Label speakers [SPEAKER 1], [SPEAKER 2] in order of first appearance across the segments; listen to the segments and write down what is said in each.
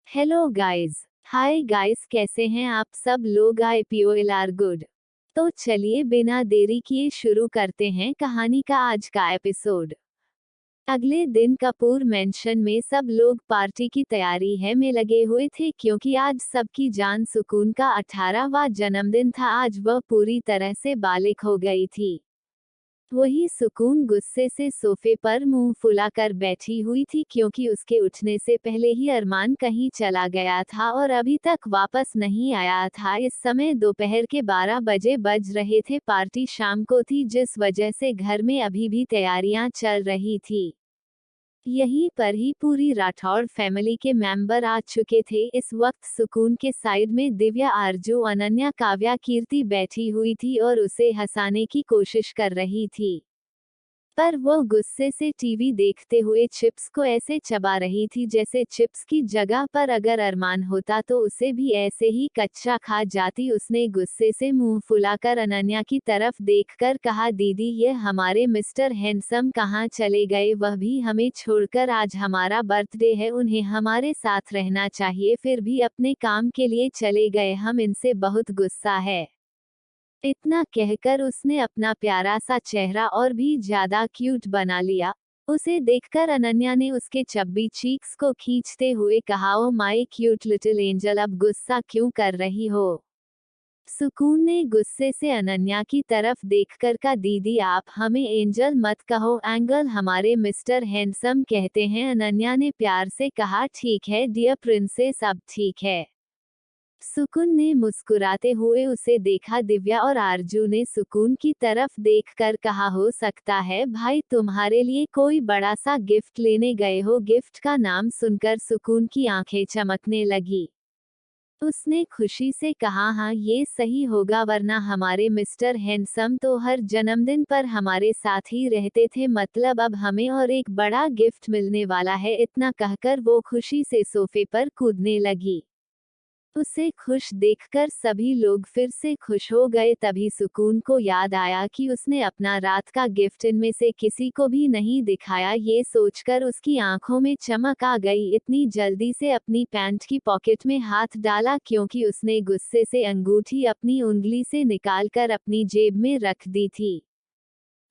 [SPEAKER 1] Hello guys. Hi guys, कैसे हैं आप सब लोग? आई पीओएल आर गुड। तो चलिए बिना देरी किए शुरू करते हैं कहानी का आज का एपिसोड। अगले दिन कपूर मेंशन में सब लोग पार्टी की तैयारी है में लगे हुए थे क्योंकि आज सबकी जान सुकून का 18वां जन्मदिन था। आज वह पूरी तरह से बालिग हो गई थी। वही सुकून गुस्से से सोफे पर मुंह फुलाकर बैठी हुई थी क्योंकि उसके उठने से पहले ही अरमान कहीं चला गया था और अभी तक वापस नहीं आया था। इस समय दोपहर के 12 बजे बज रहे थे। पार्टी शाम को थी जिस वजह से घर में अभी भी तैयारियां चल रही थी। यहीं पर ही पूरी राठौड़ फैमिली के मेंबर आ चुके थे। इस वक्त सुकून के साइड में दिव्या, आरजू, अनन्या, काव्या, कीर्ति बैठी हुई थी और उसे हंसाने की कोशिश कर रही थी। पर वो गुस्से से टीवी देखते हुए चिप्स को ऐसे चबा रही थी जैसे चिप्स की जगह पर अगर अरमान होता तो उसे भी ऐसे ही कच्चा खा जाती। उसने गुस्से से मुंह फुलाकर अनन्या की तरफ देखकर कहा, दीदी ये हमारे मिस्टर हैंडसम कहाँ चले गए? वह भी हमें छोड़कर। आज हमारा बर्थडे है, उन्हें हमारे साथ रहना चाहिए, फिर भी अपने काम के लिए चले गए। हम इनसे बहुत गुस्सा है। इतना कहकर उसने अपना प्यारा सा चेहरा और भी ज्यादा क्यूट बना लिया। उसे देखकर अनन्या ने उसके चब्बी चीक्स को खींचते हुए कहा, oh my cute little angel, अब गुस्सा क्यों कर रही हो? सुकून ने गुस्से से अनन्या की तरफ देखकर कहा, दीदी आप हमें एंजल मत कहो, एंगल हमारे मिस्टर हैंडसम कहते हैं। अनन्या ने प्यार से कहा, ठीक है डियर प्रिंसेस, अब ठीक है। सुकून ने मुस्कुराते हुए उसे देखा। दिव्या और आरजू ने सुकून की तरफ देखकर कहा, हो सकता है भाई तुम्हारे लिए कोई बड़ा सा गिफ्ट लेने गए हो। गिफ्ट का नाम सुनकर सुकून की आंखें चमकने लगी। उसने खुशी से कहा, हाँ ये सही होगा, वरना हमारे मिस्टर हैंडसम तो हर जन्मदिन पर हमारे साथ ही रहते थे, मतलब अब हमें और एक बड़ा गिफ्ट मिलने वाला है। इतना कहकर वो खुशी से सोफे पर कूदने लगी। उसे खुश देखकर सभी लोग फिर से खुश हो गए। तभी सुकून को याद आया कि उसने अपना रात का गिफ्ट इनमें से किसी को भी नहीं दिखाया। ये सोचकर उसकी आंखों में चमक आ गई। इतनी जल्दी से अपनी पैंट की पॉकेट में हाथ डाला क्योंकि उसने गुस्से से अंगूठी अपनी उंगली से निकालकर अपनी जेब में रख दी थी।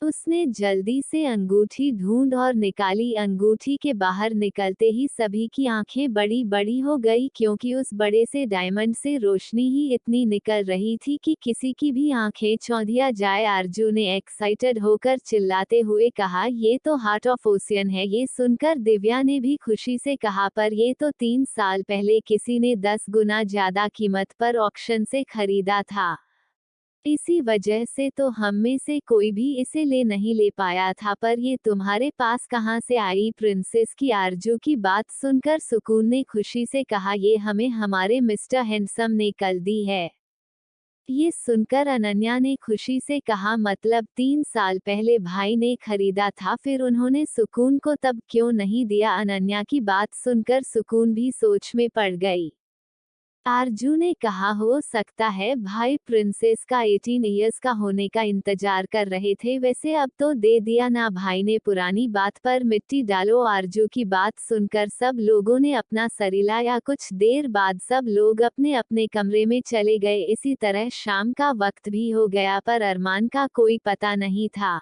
[SPEAKER 1] उसने जल्दी से अंगूठी ढूंढ और निकाली। अंगूठी के बाहर निकलते ही सभी की आंखें बड़ी बड़ी हो गई क्योंकि उस बड़े से डायमंड से रोशनी ही इतनी निकल रही थी कि किसी की भी आंखें चौंधिया जाए। आरजू ने एक्साइटेड होकर चिल्लाते हुए कहा, ये तो हार्ट ऑफ ओशियन है। ये सुनकर दिव्या ने भी खुशी से कहा, पर ये तो 3 साल पहले किसी ने 10 गुना ज्यादा कीमत पर ऑक्शन से खरीदा था। इसी वजह से तो हम में से कोई भी इसे ले पाया था, पर ये तुम्हारे पास कहाँ से आई? प्रिंसेस की आरजू की बात सुनकर सुकून ने खुशी से कहा, ये हमें हमारे मिस्टर हैंडसम ने कल दी है। ये सुनकर अनन्या ने खुशी से कहा, मतलब 3 साल पहले भाई ने खरीदा था, फिर उन्होंने सुकून को तब क्यों नहीं दिया? अनन्या की बात सुनकर सुकून भी सोच में पड़ गई। आरजू ने कहा, हो सकता है भाई प्रिंसेस का 18 इयर्स का होने का इंतजार कर रहे थे, वैसे अब तो दे दिया ना। भाई ने पुरानी बात पर मिट्टी डालो। आरजू की बात सुनकर सब लोगों ने अपना सर हिलाया। कुछ देर बाद सब लोग अपने अपने कमरे में चले गए। इसी तरह शाम का वक्त भी हो गया पर अरमान का कोई पता नहीं था।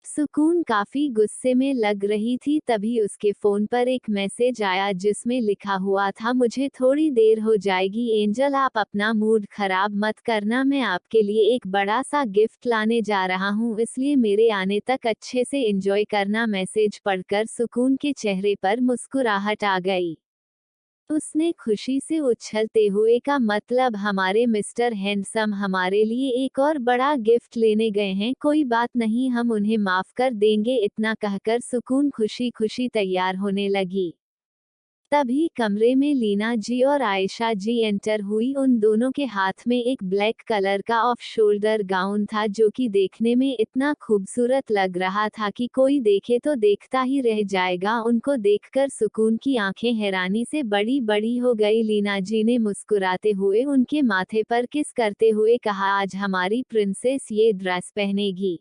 [SPEAKER 1] सुकून काफी गुस्से में लग रही थी। तभी उसके फोन पर एक मैसेज आया जिसमें लिखा हुआ था, मुझे थोड़ी देर हो जाएगी एंजल, आप अपना मूड खराब मत करना, मैं आपके लिए एक बड़ा सा गिफ्ट लाने जा रहा हूँ, इसलिए मेरे आने तक अच्छे से एंजॉय करना। मैसेज पढ़कर सुकून के चेहरे पर मुस्कुराहट आ गई। उसने खुशी से उछलते हुए कहा, मतलब हमारे मिस्टर हैंडसम हमारे लिए एक और बड़ा गिफ्ट लेने गए हैं? कोई बात नहीं, हम उन्हें माफ कर देंगे। इतना कहकर सुकून खुशी खुशी तैयार होने लगी। तभी कमरे में लीना जी और आयशा जी एंटर हुई। उन दोनों के हाथ में एक ब्लैक कलर का ऑफ शोल्डर गाउन था जो कि देखने में इतना खूबसूरत लग रहा था कि कोई देखे तो देखता ही रह जाएगा। उनको देखकर सुकून की आंखें हैरानी से बड़ी बड़ी हो गई। लीना जी ने मुस्कुराते हुए उनके माथे पर किस करते हुए कहा, आज हमारी प्रिंसेस ये ड्रेस पहनेगी।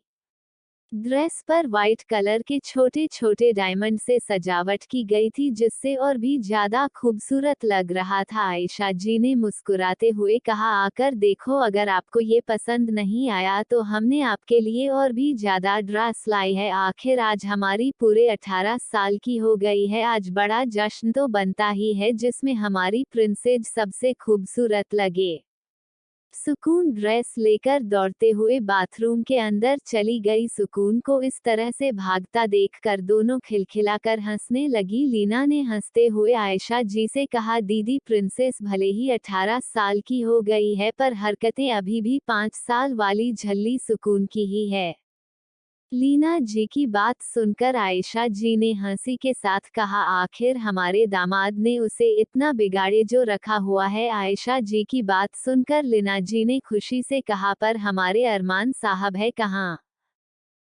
[SPEAKER 1] ड्रेस पर व्हाइट कलर के छोटे छोटे डायमंड से सजावट की गई थी जिससे और भी ज्यादा खूबसूरत लग रहा था। आयशा जी ने मुस्कुराते हुए कहा, आकर देखो, अगर आपको ये पसंद नहीं आया तो हमने आपके लिए और भी ज्यादा ड्रेस लाई है। आखिर आज हमारी पूरे 18 साल की हो गई है, आज बड़ा जश्न तो बनता ही है जिसमें हमारी प्रिंसेस सबसे खूबसूरत लगे। सुकून ड्रेस लेकर दौड़ते हुए बाथरूम के अंदर चली गई। सुकून को इस तरह से भागता देखकर दोनों खिलखिलाकर हंसने लगी। लीना ने हंसते हुए आयशा जी से कहा, दीदी प्रिंसेस भले ही 18 साल की हो गई है पर हरकतें अभी भी 5 साल वाली झल्ली सुकून की ही है। लीना जी की बात सुनकर आयशा जी ने हंसी के साथ कहा, आखिर हमारे दामाद ने उसे इतना बिगाड़े जो रखा हुआ है। आयशा जी की बात सुनकर लीना जी ने खुशी से कहा, पर हमारे अरमान साहब है कहाँ?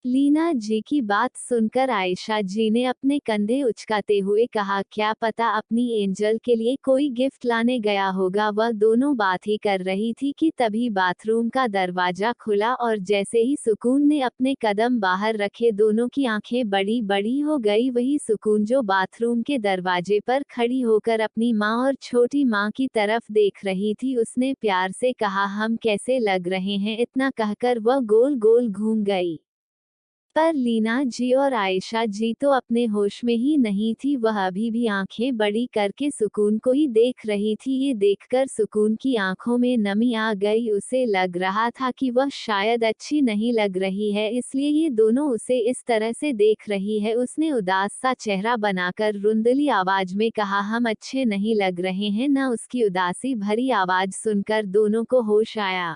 [SPEAKER 1] लीना जी की बात सुनकर आयशा जी ने अपने कंधे उचकाते हुए कहा, क्या पता अपनी एंजल के लिए कोई गिफ्ट लाने गया होगा। वह दोनों बात ही कर रही थी कि तभी बाथरूम का दरवाजा खुला और जैसे ही सुकून ने अपने कदम बाहर रखे दोनों की आंखें बड़ी बड़ी हो गई। वही सुकून जो बाथरूम के दरवाजे पर खड़ी होकर अपनी माँ और छोटी माँ की तरफ देख रही थी, उसने प्यार से कहा, हम कैसे लग रहे हैं। इतना कहकर वह गोल गोल घूम गई। पर लीना जी और आयशा जी तो अपने होश में ही नहीं थी, वह अभी भी आंखें बड़ी करके सुकून को ही देख रही थी। ये देखकर सुकून की आंखों में नमी आ गई, उसे लग रहा था कि वह शायद अच्छी नहीं लग रही है इसलिए ये दोनों उसे इस तरह से देख रही है। उसने उदास सा चेहरा बनाकर रुंधली आवाज में कहा, हम अच्छे नहीं लग रहे हैं ना। उसकी उदासी भरी आवाज सुनकर दोनों को होश आया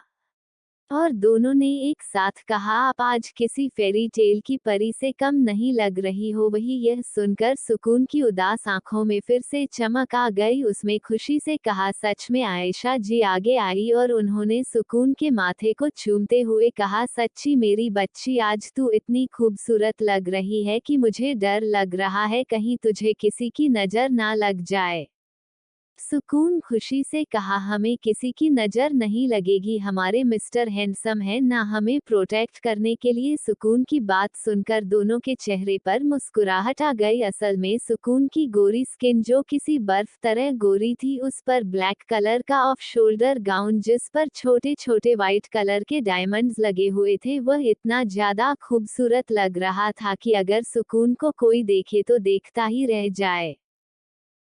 [SPEAKER 1] और दोनों ने एक साथ कहा, आप आज किसी फेरी टेल की परी से कम नहीं लग रही हो। वही यह सुनकर सुकून की उदास आंखों में फिर से चमक आ गई, उसमें खुशी से कहा, सच में? आयशा जी आगे आई और उन्होंने सुकून के माथे को चूमते हुए कहा, सच्ची मेरी बच्ची, आज तू इतनी खूबसूरत लग रही है कि मुझे डर लग रहा है कहीं तुझे किसी की नजर ना लग जाए। सुकून खुशी से कहा, हमें किसी की नजर नहीं लगेगी, हमारे मिस्टर हैंडसम हैं ना हमें प्रोटेक्ट करने के लिए। सुकून की बात सुनकर दोनों के चेहरे पर मुस्कुराहट आ गई। असल में सुकून की गोरी स्किन जो किसी बर्फ तरह गोरी थी, उस पर ब्लैक कलर का ऑफ शोल्डर गाउन जिस पर छोटे छोटे व्हाइट कलर के डायमंड्स लगे हुए थे, वह इतना ज्यादा खूबसूरत लग रहा था कि अगर सुकून को कोई देखे तो देखता ही रह जाए।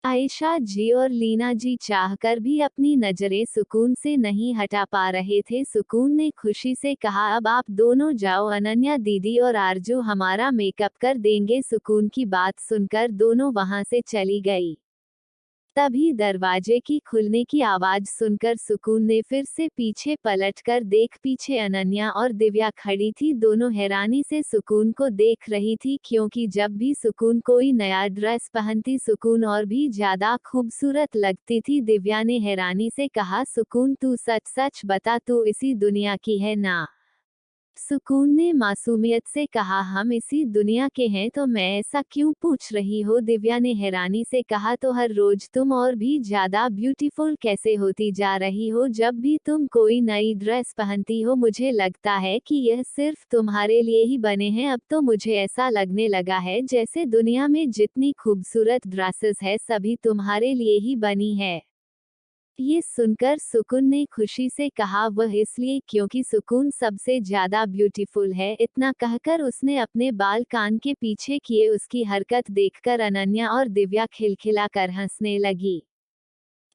[SPEAKER 1] आयशा जी और लीना जी चाहकर भी अपनी नजरें सुकून से नहीं हटा पा रहे थे। सुकून ने खुशी से कहा, अब आप दोनों जाओ, अनन्या दीदी और आरजू हमारा मेकअप कर देंगे। सुकून की बात सुनकर दोनों वहां से चली गई। तभी दरवाजे की खुलने की आवाज सुनकर सुकून ने फिर से पीछे पलटकर देख, पीछे अनन्या और दिव्या खड़ी थी। दोनों हैरानी से सुकून को देख रही थी क्योंकि जब भी सुकून कोई नया ड्रेस पहनती सुकून और भी ज्यादा खूबसूरत लगती थी। दिव्या ने हैरानी से कहा, सुकून तू सच सच बता, तू इसी दुनिया की है ना? सुकून ने मासूमियत से कहा, हम इसी दुनिया के हैं, तो मैं ऐसा क्यों पूछ रही हो? दिव्या ने हैरानी से कहा, तो हर रोज तुम और भी ज्यादा ब्यूटीफुल कैसे होती जा रही हो? जब भी तुम कोई नई ड्रेस पहनती हो मुझे लगता है कि यह सिर्फ तुम्हारे लिए ही बने हैं। अब तो मुझे ऐसा लगने लगा है जैसे दुनिया में जितनी खूबसूरत ड्रेसेस है सभी तुम्हारे लिए ही बनी है। ये सुनकर सुकून ने खुशी से कहा, वह इसलिए क्योंकि सुकून सबसे ज्यादा ब्यूटीफुल है। इतना कहकर उसने अपने बाल कान के पीछे किए। उसकी हरकत देखकर अनन्या और दिव्या खिलखिलाकर हंसने लगी।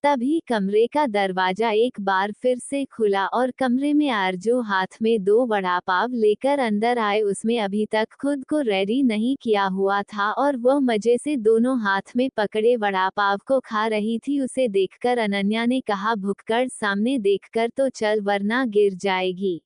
[SPEAKER 1] तभी कमरे का दरवाजा एक बार फिर से खुला और कमरे में आरजू हाथ में 2 वड़ा पाव लेकर अंदर आए। उसमें अभी तक खुद को रेडी नहीं किया हुआ था और वह मजे से दोनों हाथ में पकड़े वड़ा पाव को खा रही थी। उसे देखकर अनन्या ने कहा, भुक्कड़, सामने देखकर तो चल वरना गिर जाएगी।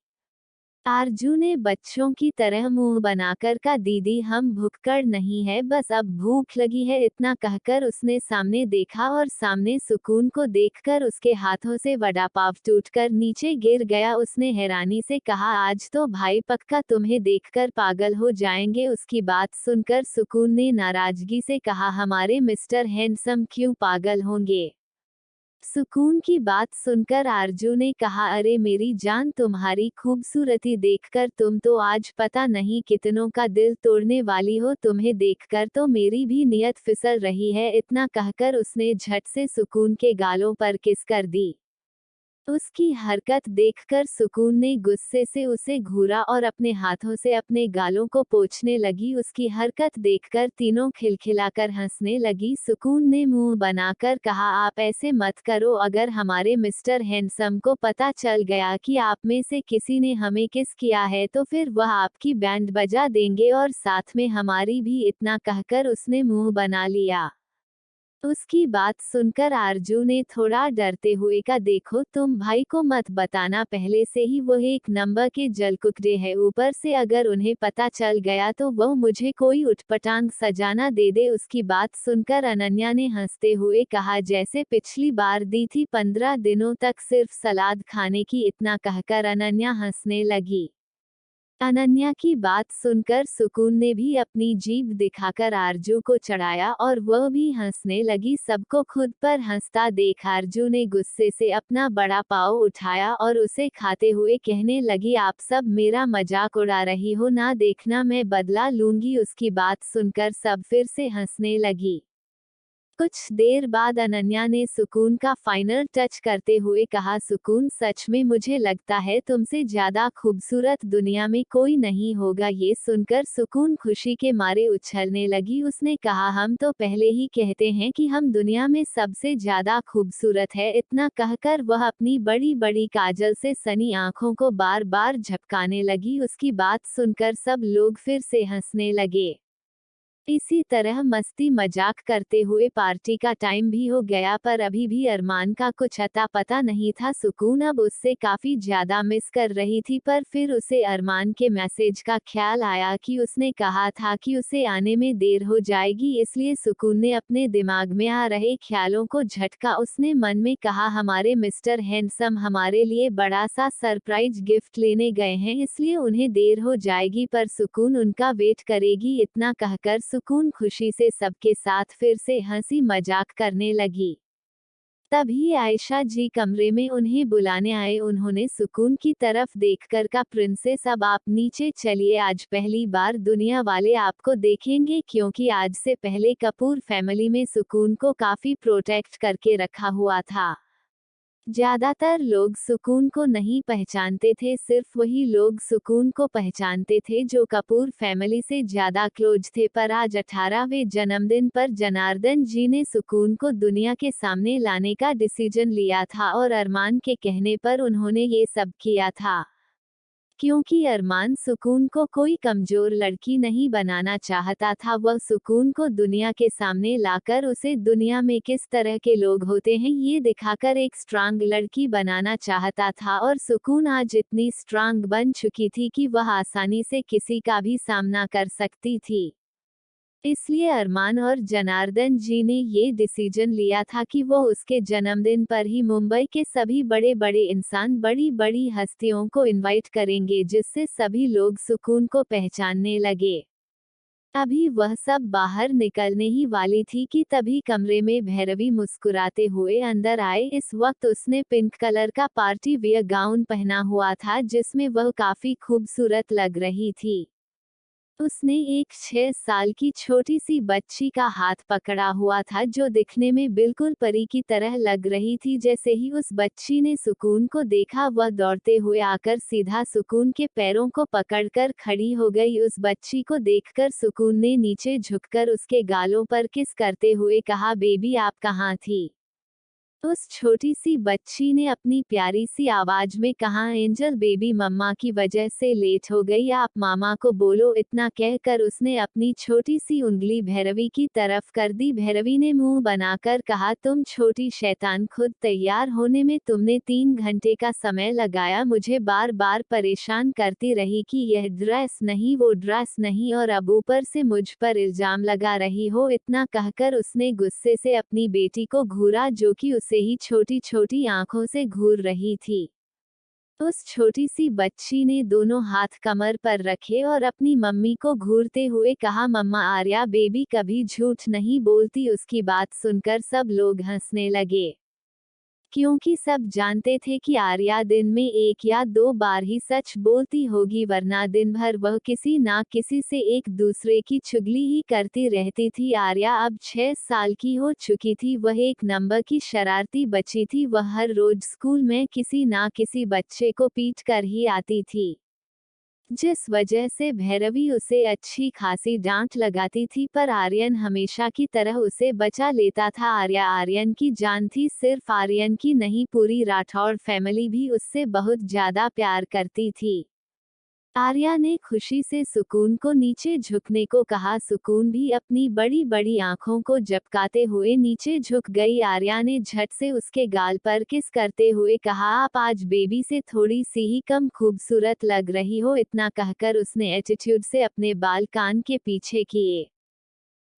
[SPEAKER 1] आरजू ने बच्चों की तरह मुंह बनाकर कहा, दीदी हम भुक्कड़ नहीं है, बस अब भूख लगी है। इतना कहकर उसने सामने देखा और सामने सुकून को देखकर उसके हाथों से वड़ा पाव टूटकर नीचे गिर गया। उसने हैरानी से कहा, आज तो भाई पक्का तुम्हें देखकर पागल हो जाएंगे। उसकी बात सुनकर सुकून ने नाराजगी से कहा, हमारे मिस्टर हैंडसम क्यों पागल होंगे? सुकून की बात सुनकर आरजू ने कहा, अरे मेरी जान, तुम्हारी खूबसूरती देखकर तुम तो आज पता नहीं कितनों का दिल तोड़ने वाली हो, तुम्हें देखकर तो मेरी भी नियत फिसल रही है। इतना कहकर उसने झट से सुकून के गालों पर किस कर दी। उसकी हरकत देखकर सुकून ने गुस्से से उसे घूरा और अपने हाथों से अपने गालों को पोंछने लगी। उसकी हरकत देखकर तीनों खिलखिलाकर हंसने लगी। सुकून ने मुंह बनाकर कहा, आप ऐसे मत करो, अगर हमारे मिस्टर हैंडसम को पता चल गया कि आप में से किसी ने हमें किस किया है तो फिर वह आपकी बैंड बजा देंगे और साथ में हमारी भी। इतना कहकर उसने मुंह बना लिया। उसकी बात सुनकर आरजू ने थोड़ा डरते हुए कहा, देखो तुम भाई को मत बताना, पहले से ही वो एक नंबर के जलकुकड़े है, ऊपर से अगर उन्हें पता चल गया तो वो मुझे कोई उटपटांग सजाना दे दे। उसकी बात सुनकर अनन्या ने हंसते हुए कहा, जैसे पिछली बार दी थी 15 दिनों तक सिर्फ सलाद खाने की। इतना कहकर अनन्या हंसने लगी। अनन्या की बात सुनकर सुकून ने भी अपनी जीभ दिखाकर आरजू को चढ़ाया और वह भी हंसने लगी। सबको खुद पर हंसता देख आरजू ने गुस्से से अपना बड़ा पाव उठाया और उसे खाते हुए कहने लगी, आप सब मेरा मजाक उड़ा रही हो ना, देखना मैं बदला लूंगी। उसकी बात सुनकर सब फिर से हंसने लगी। कुछ देर बाद अनन्या ने सुकून का फाइनल टच करते हुए कहा, सुकून सच में मुझे लगता है तुमसे ज्यादा खूबसूरत दुनिया में कोई नहीं होगा। ये सुनकर सुकून खुशी के मारे उछलने लगी। उसने कहा, हम तो पहले ही कहते हैं कि हम दुनिया में सबसे ज्यादा खूबसूरत है। इतना कहकर वह अपनी बड़ी बड़ी काजल से सनी आंखों को बार बार झपकाने लगी। उसकी बात सुनकर सब लोग फिर से हंसने लगे। इसी तरह मस्ती मजाक करते हुए पार्टी का टाइम भी हो गया, पर अभी भी अरमान का कुछ अता पता नहीं था। सुकून अब उससे काफी ज्यादा मिस कर रही थी, पर फिर उसे अरमान के मैसेज का ख्याल आया कि उसने कहा था कि उसे आने में देर हो जाएगी, इसलिए सुकून ने अपने दिमाग में आ रहे ख्यालों को झटका। उसने मन में कहा, हमारे मिस्टर हैंडसम हमारे लिए बड़ा सा सरप्राइज गिफ्ट लेने गए हैं, इसलिए उन्हें देर हो जाएगी, पर सुकून उनका वेट करेगी। इतना कहकर सुकून खुशी से सबके साथ फिर से हंसी मजाक करने लगी। तभी आयशा जी कमरे में उन्हें बुलाने आए। उन्होंने सुकून की तरफ देखकर कहा, प्रिंसेस अब आप नीचे चलिए, आज पहली बार दुनिया वाले आपको देखेंगे, क्योंकि आज से पहले कपूर फैमिली में सुकून को काफी प्रोटेक्ट करके रखा हुआ था। ज्यादातर लोग सुकून को नहीं पहचानते थे, सिर्फ वही लोग सुकून को पहचानते थे जो कपूर फैमिली से ज्यादा क्लोज थे। पर आज 18वें जन्मदिन पर जनार्दन जी ने सुकून को दुनिया के सामने लाने का डिसीजन लिया था और अरमान के कहने पर उन्होंने ये सब किया था। क्योंकि अरमान सुकून को कोई कमजोर लड़की नहीं बनाना चाहता था, वह सुकून को दुनिया के सामने लाकर उसे दुनिया में किस तरह के लोग होते हैं ये दिखाकर एक स्ट्रांग लड़की बनाना चाहता था। और सुकून आज इतनी स्ट्रांग बन चुकी थी कि वह आसानी से किसी का भी सामना कर सकती थी। इसलिए अरमान और जनार्दन जी ने ये डिसीजन लिया था कि वो उसके जन्मदिन पर ही मुंबई के सभी बड़े बड़े इंसान, बड़ी बड़ी हस्तियों को इनवाइट करेंगे, जिससे सभी लोग सुकून को पहचानने लगे। अभी वह सब बाहर निकलने ही वाली थी कि तभी कमरे में भैरवी मुस्कुराते हुए अंदर आए। इस वक्त उसने पिंक कलर का पार्टी वियर गाउन पहना हुआ था, जिसमें वह काफी खूबसूरत लग रही थी। उसने एक 6 साल की छोटी सी बच्ची का हाथ पकड़ा हुआ था, जो दिखने में बिल्कुल परी की तरह लग रही थी। जैसे ही उस बच्ची ने सुकून को देखा, वह दौड़ते हुए आकर सीधा सुकून के पैरों को पकड़कर खड़ी हो गई। उस बच्ची को देखकर सुकून ने नीचे झुककर उसके गालों पर किस करते हुए कहा, बेबी आप कहाँ थी? उस छोटी सी बच्ची ने अपनी प्यारी सी आवाज में कहा, एंजल बेबी मम्मा की वजह से लेट हो गई, आप मामा को बोलो। इतना कहकर उसने अपनी छोटी सी उंगली भैरवी की तरफ कर दी। भैरवी ने मुंह बनाकर कहा, तुम छोटी शैतान, खुद तैयार होने में तुमने 3 घंटे का समय लगाया, मुझे बार बार परेशान करती रही कि यह ड्रेस नहीं, वो ड्रेस नहीं, और अब ऊपर से मुझ पर इल्जाम लगा रही हो। इतना कहकर उसने गुस्से से अपनी बेटी को घूरा, जो कि उसे ही छोटी छोटी आंखों से घूर रही थी। उस छोटी सी बच्ची ने दोनों हाथ कमर पर रखे और अपनी मम्मी को घूरते हुए कहा, मम्मा आर्या बेबी कभी झूठ नहीं बोलती। उसकी बात सुनकर सब लोग हंसने लगे। क्योंकि सब जानते थे कि आर्या दिन में 1 या 2 बार ही सच बोलती होगी, वरना दिन भर वह किसी ना किसी से एक दूसरे की चुगली ही करती रहती थी। आर्या अब 6 साल की हो चुकी थी। वह एक नंबर की शरारती बच्ची थी। वह हर रोज स्कूल में किसी ना किसी बच्चे को पीट कर ही आती थी, जिस वजह से भैरवी उसे अच्छी खासी डांट लगाती थी, पर आर्यन हमेशा की तरह उसे बचा लेता था। आर्या आर्यन की जान थी। सिर्फ आर्यन की नहीं, पूरी राठौड़ फैमिली भी उससे बहुत ज्यादा प्यार करती थी। आर्या ने खुशी से सुकून को नीचे झुकने को कहा। सुकून भी अपनी बड़ी बड़ी आंखों को झपकाते हुए नीचे झुक गई। आर्या ने झट से उसके गाल पर किस करते हुए कहा, आप आज बेबी से थोड़ी सी ही कम खूबसूरत लग रही हो। इतना कहकर उसने एटीट्यूड से अपने बाल कान के पीछे किए।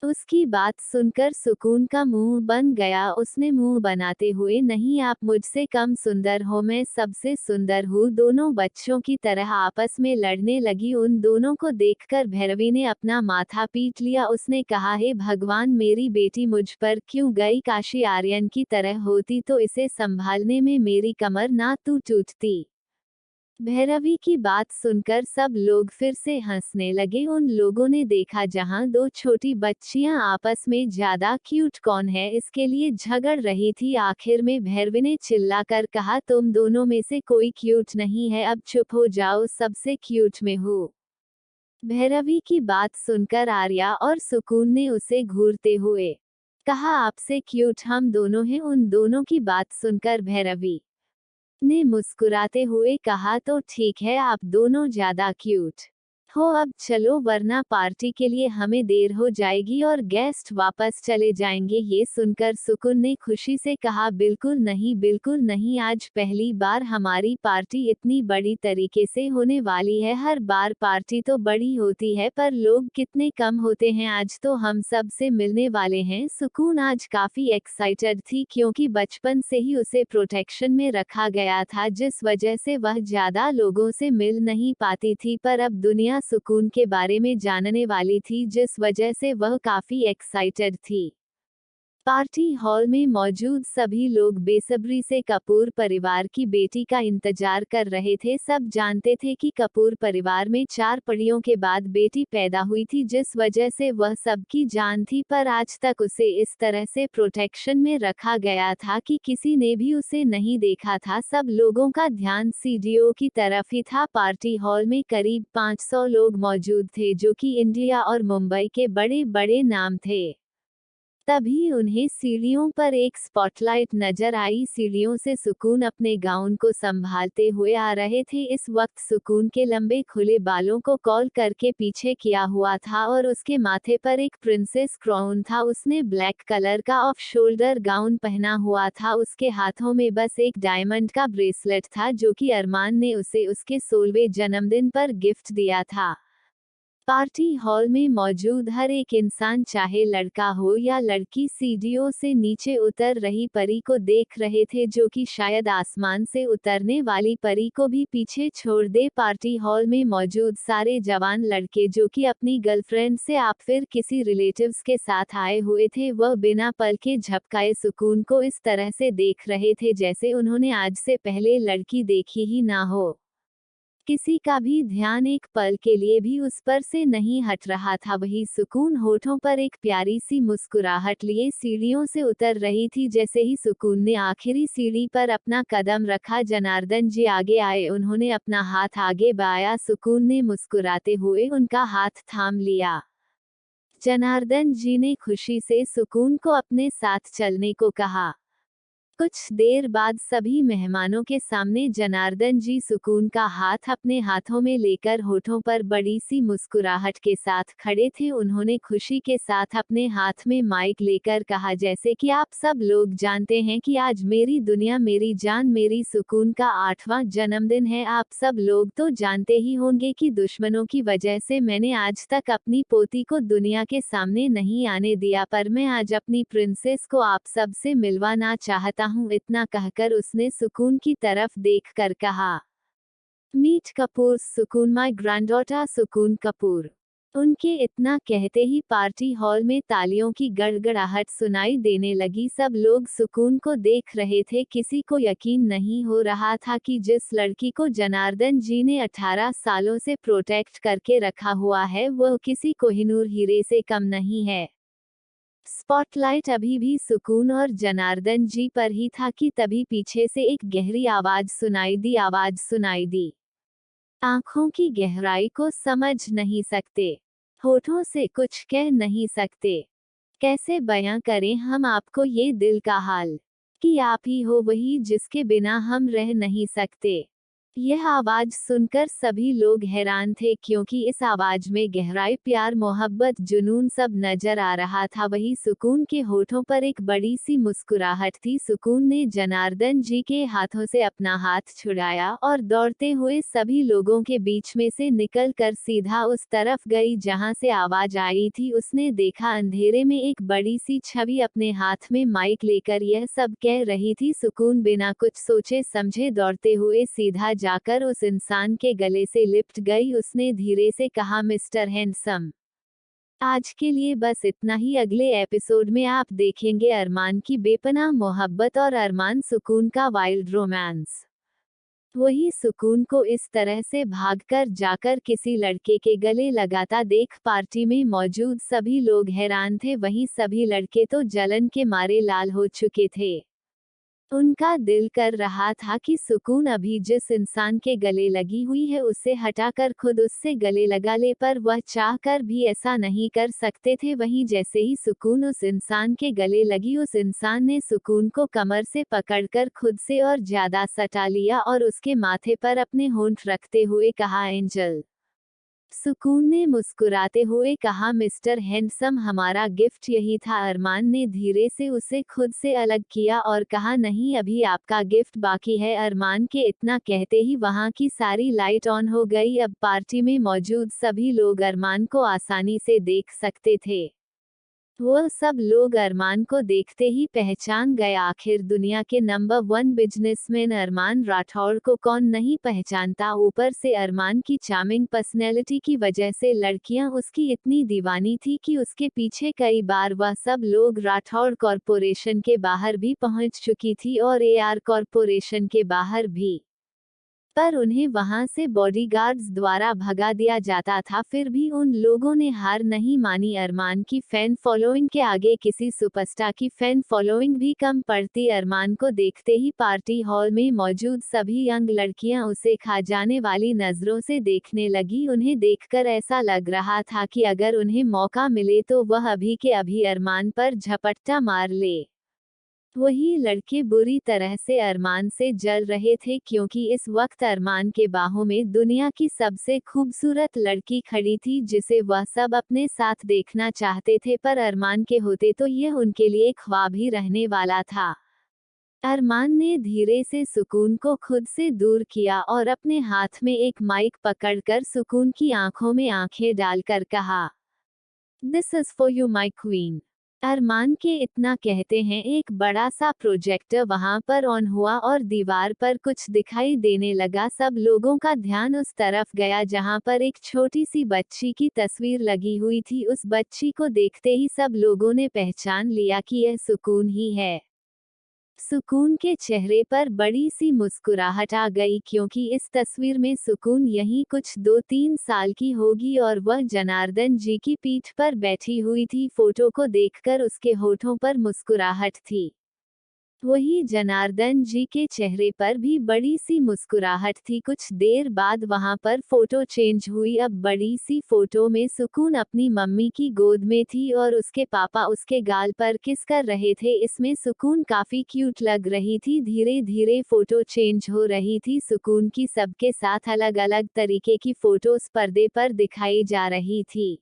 [SPEAKER 1] उसकी बात सुनकर सुकून का मुंह बन गया। उसने मुंह बनाते हुए, नहीं आप मुझसे कम सुंदर हो, मैं सबसे सुंदर हूँ। दोनों बच्चों की तरह आपस में लड़ने लगी। उन दोनों को देखकर भैरवी ने अपना माथा पीट लिया। उसने कहा, हे भगवान, मेरी बेटी मुझ पर क्यों गई? काशी आर्यन की तरह होती तो इसे संभालने में मेरी कमर ना टूटती। भैरवी की बात सुनकर सब लोग फिर से हंसने लगे। उन लोगों ने देखा जहां दो छोटी बच्चियां आपस में ज्यादा क्यूट कौन है इसके लिए झगड़ रही थी। आखिर में भैरवी ने चिल्लाकर कहा, तुम दोनों में से कोई क्यूट नहीं है, अब चुप हो जाओ, सबसे क्यूट मैं हूँ। भैरवी की बात सुनकर आर्या और सुकून ने उसे घूरते हुए कहा, आपसे क्यूट हम दोनों हैं। उन दोनों की बात सुनकर भैरवी ने मुस्कुराते हुए कहा, तो ठीक है, आप दोनों ज्यादा क्यूट हो, अब चलो वरना पार्टी के लिए हमें देर हो जाएगी और गेस्ट वापस चले जाएंगे। ये सुनकर सुकून ने खुशी से कहा, बिल्कुल नहीं, बिल्कुल नहीं, आज पहली बार हमारी पार्टी इतनी बड़ी तरीके से होने वाली है। हर बार पार्टी तो बड़ी होती है पर लोग कितने कम होते हैं, आज तो हम सब से मिलने वाले हैं। सुकून आज काफी एक्साइटेड थी क्योंकि बचपन से ही उसे प्रोटेक्शन में रखा गया था, जिस वजह से वह ज्यादा लोगों से मिल नहीं पाती थी। पर अब दुनिया सुकून के बारे में जानने वाली थी, जिस वजह से वह काफी एक्साइटेड थी। पार्टी हॉल में मौजूद सभी लोग बेसब्री से कपूर परिवार की बेटी का इंतजार कर रहे थे। सब जानते थे कि कपूर परिवार में 4 पीढ़ियों के बाद बेटी पैदा हुई थी, जिस वजह से वह सबकी जान थी। पर आज तक उसे इस तरह से प्रोटेक्शन में रखा गया था कि किसी ने भी उसे नहीं देखा था। सब लोगों का ध्यान सीडीओ की तरफ ही था। पार्टी हॉल में करीब 500 लोग मौजूद थे, जो कि इंडिया और मुंबई के बड़े बड़े नाम थे। तभी उन्हें सीढ़ियों पर एक स्पॉटलाइट नजर आई। सीढ़ियों से सुकून अपने गाउन को संभालते हुए आ रहे थे। इस वक्त सुकून के लंबे खुले बालों को कॉल करके पीछे किया हुआ था और उसके माथे पर एक प्रिंसेस क्राउन था। उसने ब्लैक कलर का ऑफ शोल्डर गाउन पहना हुआ था। उसके हाथों में बस एक डायमंड का ब्रेसलेट था, जो कि अरमान ने उसे उसके 16वें जन्मदिन पर गिफ्ट दिया था। पार्टी हॉल में मौजूद हर एक इंसान, चाहे लड़का हो या लड़की, सीढ़ियों से नीचे उतर रही परी को देख रहे थे, जो कि शायद आसमान से उतरने वाली परी को भी पीछे छोड़ दे। पार्टी हॉल में मौजूद सारे जवान लड़के, जो कि अपनी गर्लफ्रेंड से आप फिर किसी रिलेटिव्स के साथ आए हुए थे, वह बिना पलके झपकाए सुकून को इस तरह से देख रहे थे जैसे उन्होंने आज से पहले लड़की देखी ही ना हो। किसी का भी ध्यान एक पल के लिए भी उस पर से नहीं हट रहा था। वही सुकून होठों पर एक प्यारी सी मुस्कुराहट लिए सीढ़ियों से उतर रही थी। जैसे ही सुकून ने आखिरी सीढ़ी पर अपना कदम रखा, जनार्दन जी आगे आए। उन्होंने अपना हाथ आगे बढ़ाया। सुकून ने मुस्कुराते हुए उनका हाथ थाम लिया। जनार्दन जी ने खुशी से सुकून को अपने साथ चलने को कहा। कुछ देर बाद सभी मेहमानों के सामने जनार्दन जी सुकून का हाथ अपने हाथों में लेकर होठों पर बड़ी सी मुस्कुराहट के साथ खड़े थे। उन्होंने खुशी के साथ अपने हाथ में माइक लेकर कहा, जैसे कि आप सब लोग जानते हैं कि आज मेरी दुनिया, मेरी जान, मेरी सुकून का 8वां जन्मदिन है। आप सब लोग तो जानते ही होंगे कि दुश्मनों की वजह से मैंने आज तक अपनी पोती को दुनिया के सामने नहीं आने दिया, पर मैं आज अपनी प्रिंसेस को आप सब से मिलवाना चाहता हूँ। इतना कहकर उसने सुकून की तरफ देखकर कहा, मीट कपूर सुकून, माय ग्रैंडडॉटर सुकून कपूर। उनके इतना कहते ही पार्टी हॉल में तालियों की गड़गड़ाहट सुनाई देने लगी। सब लोग सुकून को देख रहे थे। किसी को यकीन नहीं हो रहा था कि जिस लड़की को जनार्दन जी ने 18 सालों से प्रोटेक्ट करके रखा हुआ है वह किसी कोहिनूर हीरे से कम नहीं है। स्पॉटलाइट अभी भी सुकून और जनार्दन जी पर ही था कि तभी पीछे से एक गहरी आवाज सुनाई दी। आंखों की गहराई को समझ नहीं सकते, होठों से कुछ कह नहीं सकते, कैसे बयां करें हम आपको ये दिल का हाल, कि आप ही हो वही जिसके बिना हम रह नहीं सकते। यह आवाज सुनकर सभी लोग हैरान थे क्योंकि इस आवाज में गहराई, प्यार, मोहब्बत, जुनून सब नजर आ रहा था। वही सुकून के होठों पर एक बड़ी सी मुस्कुराहट थी। सुकून ने जनार्दन जी के हाथों से अपना हाथ छुड़ाया और दौड़ते हुए सभी लोगों के बीच में से निकल कर सीधा उस तरफ गई जहां से आवाज आई थी। उसने देखा अंधेरे में एक बड़ी सी छवि अपने हाथ में माइक लेकर यह सब कह रही थी। सुकून बिना कुछ सोचे समझे दौड़ते हुए सीधा जाकर उस इंसान के गले से लिपट गई। उसने धीरे से कहा, मिस्टर हैंडसम, आज के लिए बस इतना ही। अगले एपिसोड में आप देखेंगे अरमान की बेपनाह मोहब्बत और अरमान सुकून का वाइल्ड रोमांस। वही सुकून को इस तरह से भागकर जाकर किसी लड़के के गले लगाता देख पार्टी में मौजूद सभी लोग हैरान थे। वहीं सभी लड़के तो जलन के मारे लाल हो चुके थे। उनका दिल कर रहा था कि सुकून अभी जिस इंसान के गले लगी हुई है उसे हटाकर खुद उससे गले लगा ले, पर वह चाहकर भी ऐसा नहीं कर सकते थे। वहीं जैसे ही सुकून उस इंसान के गले लगी, उस इंसान ने सुकून को कमर से पकड़कर खुद से और ज्यादा सटा लिया और उसके माथे पर अपने होंठ रखते हुए कहा, एंजल। सुकून ने मुस्कुराते हुए कहा, मिस्टर हैंडसम, हमारा गिफ्ट यही था। अरमान ने धीरे से उसे खुद से अलग किया और कहा, नहीं, अभी आपका गिफ्ट बाकी है। अरमान के इतना कहते ही वहां की सारी लाइट ऑन हो गई। अब पार्टी में मौजूद सभी लोग अरमान को आसानी से देख सकते थे। वह सब लोग अरमान को देखते ही पहचान गए। आखिर दुनिया के नंबर 1 बिजनेसमैन अरमान राठौड़ को कौन नहीं पहचानता। ऊपर से अरमान की चार्मिंग पर्सनैलिटी की वजह से लड़कियां उसकी इतनी दीवानी थी कि उसके पीछे कई बार वह सब लोग राठौड़ कॉरपोरेशन के बाहर भी पहुंच चुकी थी और एआर कॉरपोरेशन के बाहर भी, पर उन्हें वहां से बॉडीगार्ड्स द्वारा भगा दिया जाता था। फिर भी उन लोगों ने हार नहीं मानी। अरमान की फैन फॉलोइंग के आगे किसी सुपरस्टार की फैन फॉलोइंग भी कम पड़ती। अरमान को देखते ही पार्टी हॉल में मौजूद सभी यंग लड़कियां उसे खा जाने वाली नजरों से देखने लगी। उन्हें देखकर ऐसा लग रहा था कि अगर उन्हें मौका मिले तो वह अभी के अभी अरमान पर झपट्टा मार ले। वही लड़के बुरी तरह से अरमान से जल रहे थे क्योंकि इस वक्त अरमान के बाहों में दुनिया की सबसे खूबसूरत लड़की खड़ी थी जिसे वह सब अपने साथ देखना चाहते थे, पर अरमान के होते तो यह उनके लिए ख्वाब ही रहने वाला था। अरमान ने धीरे से सुकून को खुद से दूर किया और अपने हाथ में एक माइक पकड़कर सुकून की आंखों में आंखें डालकर कहा, this is for you my queen. Armaan के इतना कहते हैं एक बड़ा सा प्रोजेक्टर वहां पर ऑन हुआ और दीवार पर कुछ दिखाई देने लगा। सब लोगों का ध्यान उस तरफ गया जहां पर एक छोटी सी बच्ची की तस्वीर लगी हुई थी। उस बच्ची को देखते ही सब लोगों ने पहचान लिया कि यह सुकून ही है। सुकून के चेहरे पर बड़ी सी मुस्कुराहट आ गई क्योंकि इस तस्वीर में सुकून यही कुछ 2-3 साल की होगी और वह जनार्दन जी की पीठ पर बैठी हुई थी। फोटो को देखकर उसके होठों पर मुस्कुराहट थी। वही जनार्दन जी के चेहरे पर भी बड़ी सी मुस्कुराहट थी। कुछ देर बाद वहां पर फोटो चेंज हुई। अब बड़ी सी फोटो में सुकून अपनी मम्मी की गोद में थी और उसके पापा उसके गाल पर किस कर रहे थे। इसमें सुकून काफी क्यूट लग रही थी। धीरे धीरे फोटो चेंज हो रही थी। सुकून की सबके साथ अलग अलग तरीके की फोटोज पर्दे पर दिखाई जा रही थी।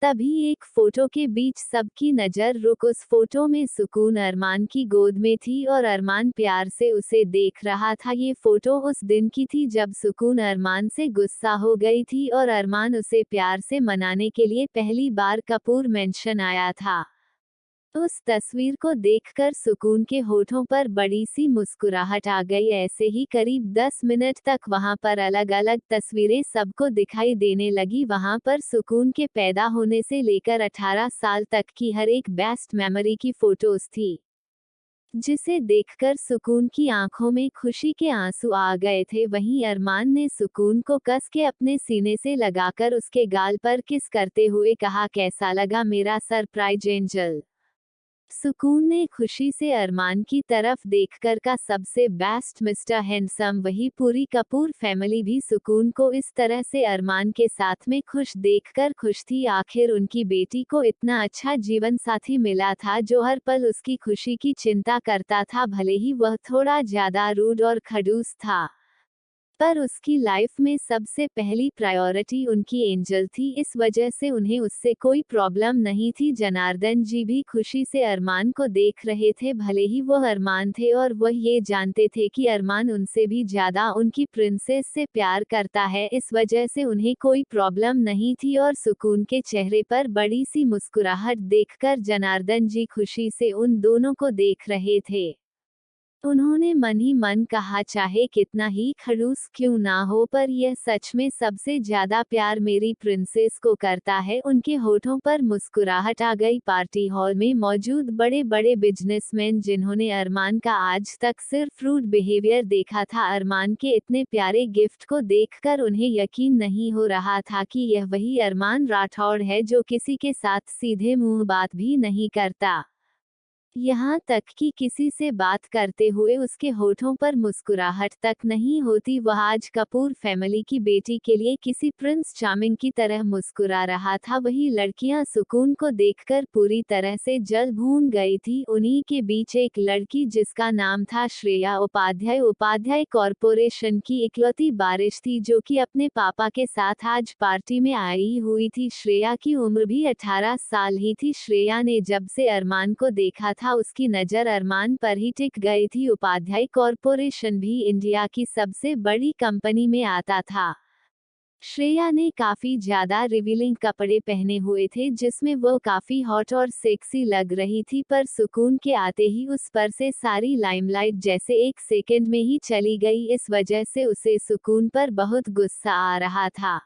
[SPEAKER 1] तभी एक फोटो के बीच सबकी नजर रुक। उस फोटो में सुकून अरमान की गोद में थी और अरमान प्यार से उसे देख रहा था। ये फोटो उस दिन की थी जब सुकून अरमान से गुस्सा हो गई थी और अरमान उसे प्यार से मनाने के लिए पहली बार कपूर मेंशन आया था। उस तस्वीर को देखकर सुकून के होठों पर बड़ी सी मुस्कुराहट आ गई। ऐसे ही करीब 10 मिनट तक वहां पर अलग अलग तस्वीरें सबको दिखाई देने लगी। वहां पर सुकून के पैदा होने से लेकर 18 साल तक की हर एक बेस्ट मेमोरी की फोटोज थी, जिसे देखकर सुकून की आंखों में खुशी के आंसू आ गए थे। वहीं अरमान ने सुकून को कस के अपने सीने से लगाकर उसके गाल पर किस करते हुए कहा, कैसा लगा मेरा सरप्राइज एंजल। सुकून ने खुशी से अरमान की तरफ देखकर का, सबसे बेस्ट मिस्टर हैंडसम। वही पूरी कपूर फैमिली भी सुकून को इस तरह से अरमान के साथ में खुश देखकर खुश थी। आखिर उनकी बेटी को इतना अच्छा जीवन साथी मिला था जो हर पल उसकी खुशी की चिंता करता था, भले ही वह थोड़ा ज्यादा रूड और खड़ूस था, पर उसकी लाइफ में सबसे पहली प्रायोरिटी उनकी एंजल थी। इस वजह से उन्हें उससे कोई प्रॉब्लम नहीं थी। जनार्दन जी भी खुशी से अरमान को देख रहे थे, भले ही वह अरमान थे और वह ये जानते थे कि अरमान उनसे भी ज्यादा उनकी प्रिंसेस से प्यार करता है। इस वजह से उन्हें कोई प्रॉब्लम नहीं थी और सुकून के चेहरे पर बड़ी सी मुस्कुराहट देखकर जनार्दन जी खुशी से उन दोनों को देख रहे थे। उन्होंने मन ही मन कहा, चाहे कितना ही खड़ूस क्यों ना हो, पर यह सच में सबसे ज्यादा प्यार मेरी प्रिंसेस को करता है। उनके होठों पर मुस्कुराहट आ गई। पार्टी हॉल में मौजूद बड़े बड़े बिजनेसमैन, जिन्होंने अरमान का आज तक सिर्फ रूड बिहेवियर देखा था, अरमान के इतने प्यारे गिफ्ट को देखकर उन्हें यकीन नहीं हो रहा था कि यह वही अरमान राठौड़ है जो किसी के साथ सीधे मुंह बात भी नहीं करता, यहाँ तक कि किसी से बात करते हुए उसके होठों पर मुस्कुराहट तक नहीं होती। वह आज कपूर फैमिली की बेटी के लिए किसी प्रिंस चार्मिंग की तरह मुस्कुरा रहा था। वही लड़कियां सुकून को देखकर पूरी तरह से जल भून गई थी। उन्हीं के बीच एक लड़की जिसका नाम था श्रेया उपाध्याय, उपाध्याय कॉरपोरेशन की इकलौती बारिश थी, जो कि अपने पापा के साथ आज पार्टी में आई हुई थी। श्रेया की उम्र भी 18 साल ही थी। श्रेया ने जब से अरमान को देखा था, उसकी नजर अरमान पर ही टिक गई थी। उपाध्याय कॉरपोरेशन भी इंडिया की सबसे बड़ी कंपनी में आता था। श्रेया ने काफी ज्यादा रिवीलिंग कपड़े पहने हुए थे, जिसमें वो काफी हॉट और सेक्सी लग रही थी, पर सुकून के आते ही उस पर से सारी लाइमलाइट जैसे एक सेकंड में ही चली गई। इस वजह से उसे सुकून पर बहुत गुस्सा आ रहा था।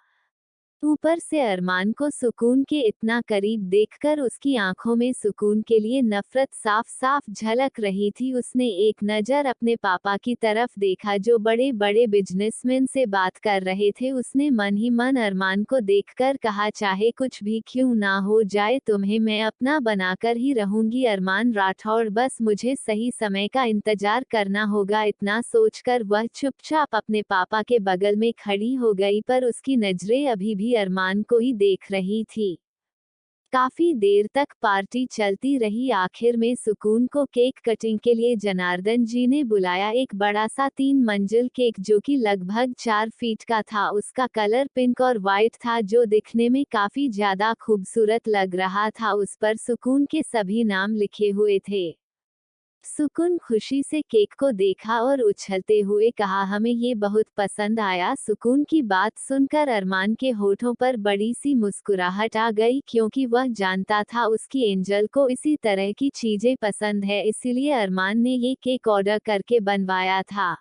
[SPEAKER 1] ऊपर से अरमान को सुकून के इतना करीब देखकर उसकी आंखों में सुकून के लिए नफरत साफ साफ झलक रही थी। उसने एक नज़र अपने पापा की तरफ देखा जो बड़े बड़े बिजनेसमैन से बात कर रहे थे। उसने मन ही मन अरमान को देखकर कहा, चाहे कुछ भी क्यों ना हो जाए, तुम्हें मैं अपना बनाकर ही रहूंगी अरमान राठौड़, बस मुझे सही समय का इंतजार करना होगा। इतना सोचकर वह चुपचाप अपने पापा के बगल में खड़ी हो गई, पर उसकी नजरें अभी भी अरमान को ही देख रही थी। काफी देर तक पार्टी चलती रही। आखिर में सुकून को केक कटिंग के लिए जनार्दन जी ने बुलाया। एक बड़ा सा 3 मंजिल केक जो कि लगभग 4 फीट का था, उसका कलर पिंक और वाइट था, जो दिखने में काफी ज्यादा खूबसूरत लग रहा था। उस पर सुकून के सभी नाम लिखे हुए थे। सुकून खुशी से केक को देखा और उछलते हुए कहा, हमें ये बहुत पसंद आया। सुकून की बात सुनकर अरमान के होठों पर बड़ी सी मुस्कुराहट आ गई, क्योंकि वह जानता था उसकी एंजल को इसी तरह की चीजें पसंद है, इसीलिए अरमान ने ये केक ऑर्डर करके बनवाया था।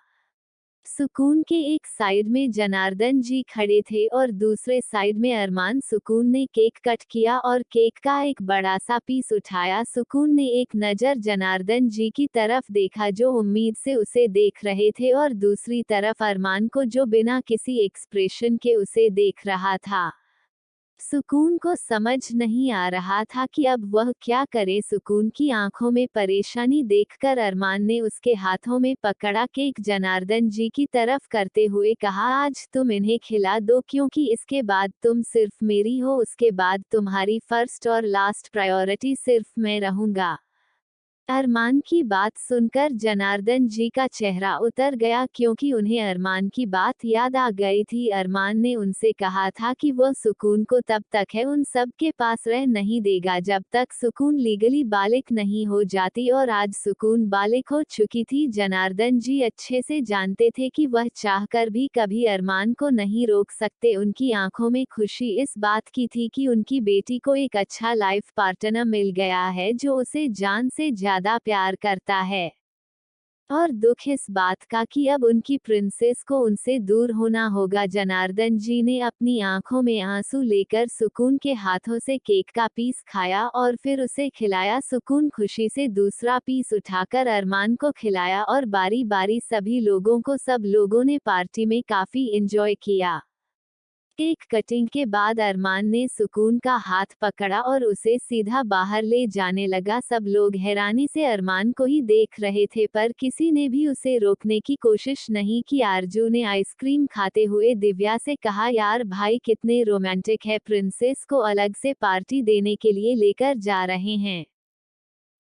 [SPEAKER 1] सुकून के एक साइड में जनार्दन जी खड़े थे और दूसरे साइड में अरमान। सुकून ने केक कट किया और केक का एक बड़ा सा पीस उठाया। सुकून ने एक नज़र जनार्दन जी की तरफ देखा, जो उम्मीद से उसे देख रहे थे, और दूसरी तरफ अरमान को, जो बिना किसी एक्सप्रेशन के उसे देख रहा था। सुकून को समझ नहीं आ रहा था कि अब वह क्या करे। सुकून की आंखों में परेशानी देखकर अरमान ने उसके हाथों में पकड़ा केक जनार्दन जी की तरफ करते हुए कहा, आज तुम इन्हें खिला दो, क्योंकि इसके बाद तुम सिर्फ मेरी हो, उसके बाद तुम्हारी फर्स्ट और लास्ट प्रायोरिटी सिर्फ मैं रहूंगा। अरमान की बात सुनकर जनार्दन जी का चेहरा उतर गया, क्योंकि उन्हें अरमान की बात याद आ गई थी। अरमान ने उनसे कहा था कि वह सुकून को तब तक है उन सब के पास रह नहीं देगा जब तक सुकून लीगली बालिग नहीं हो जाती, और आज सुकून बालिग हो चुकी थी। जनार्दन जी अच्छे से जानते थे कि वह चाहकर भी कभी अरमान को नहीं रोक सकते। उनकी आंखों में खुशी इस बात की थी कि उनकी बेटी को एक अच्छा लाइफ पार्टनर मिल गया है जो उसे जान से ज्यादा प्यार करता है, और दुख इस बात का कि अब उनकी प्रिंसेस को उनसे दूर होना होगा। जनार्दन जी ने अपनी आंखों में आंसू लेकर सुकून के हाथों से केक का पीस खाया और फिर उसे खिलाया। सुकून खुशी से दूसरा पीस उठाकर अरमान को खिलाया और बारी बारी सभी लोगों को। सब लोगों ने पार्टी में काफी एंजॉय किया। केक कटिंग के बाद अरमान ने सुकून का हाथ पकड़ा और उसे सीधा बाहर ले जाने लगा। सब लोग हैरानी से अरमान को ही देख रहे थे, पर किसी ने भी उसे रोकने की कोशिश नहीं की। आरजू ने आइसक्रीम खाते हुए दिव्या से कहा, यार भाई कितने रोमांटिक है, प्रिंसेस को अलग से पार्टी देने के लिए लेकर जा रहे हैं।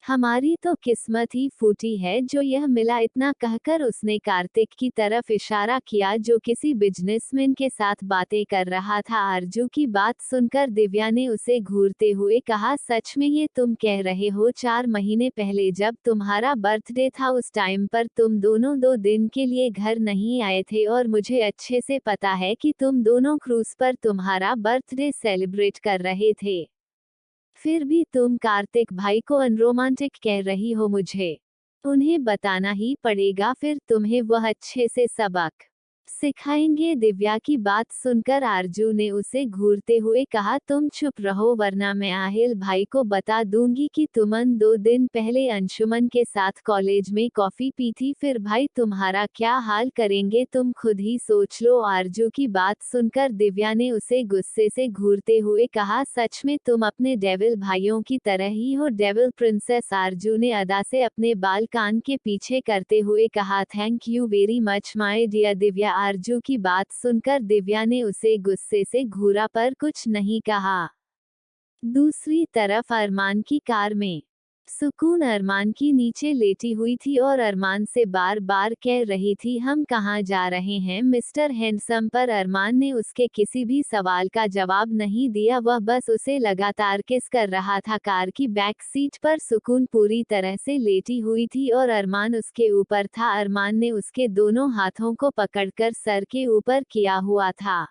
[SPEAKER 1] हमारी तो किस्मत ही फूटी है जो यह मिला। इतना कहकर उसने कार्तिक की तरफ इशारा किया जो किसी बिजनेसमैन के साथ बातें कर रहा था। आरजू की बात सुनकर दिव्या ने उसे घूरते हुए कहा, सच में ये तुम कह रहे हो? 4 महीने पहले जब तुम्हारा बर्थडे था उस टाइम पर तुम दोनों 2 दिन के लिए घर नहीं आए थे, और मुझे अच्छे से पता है कि तुम दोनों क्रूज पर तुम्हारा बर्थडे सेलिब्रेट कर रहे थे। फिर भी तुम कार्तिक भाई को अनरोमांटिक कह रही हो। मुझे उन्हें बताना ही पड़ेगा, फिर तुम्हें वह अच्छे से सबक सिखाएंगे। दिव्या की बात सुनकर आरजू ने उसे घूरते हुए कहा, तुम चुप रहो वरना मैं आहिल भाई को बता दूंगी कि तुमन 2 दिन पहले अंशुमन के साथ कॉलेज में कॉफी पी थी। फिर भाई तुम्हारा क्या हाल करेंगे तुम खुद ही सोच लो। आरजू की बात सुनकर दिव्या ने उसे गुस्से से घूरते हुए कहा, सच में तुम अपने डेविल भाइयों की तरह ही हो, डेविल प्रिंसेस। आरजू ने अदा से अपने बाल कान के पीछे करते हुए कहा, thank you very much my dear Divya. Arzoo की बात सुनकर दिव्या ने उसे गुस्से से घूरा पर कुछ नहीं कहा। दूसरी तरफ अरमान की कार में सुकून अरमान की नीचे लेटी हुई थी और अरमान से बार बार कह रही थी, हम कहाँ जा रहे हैं मिस्टर हैंडसम? पर अरमान ने उसके किसी भी सवाल का जवाब नहीं दिया, वह बस उसे लगातार किस कर रहा था। कार की बैक सीट पर सुकून पूरी तरह से लेटी हुई थी और अरमान उसके ऊपर था। अरमान ने उसके दोनों हाथों को पकड़कर सर के ऊपर किया हुआ था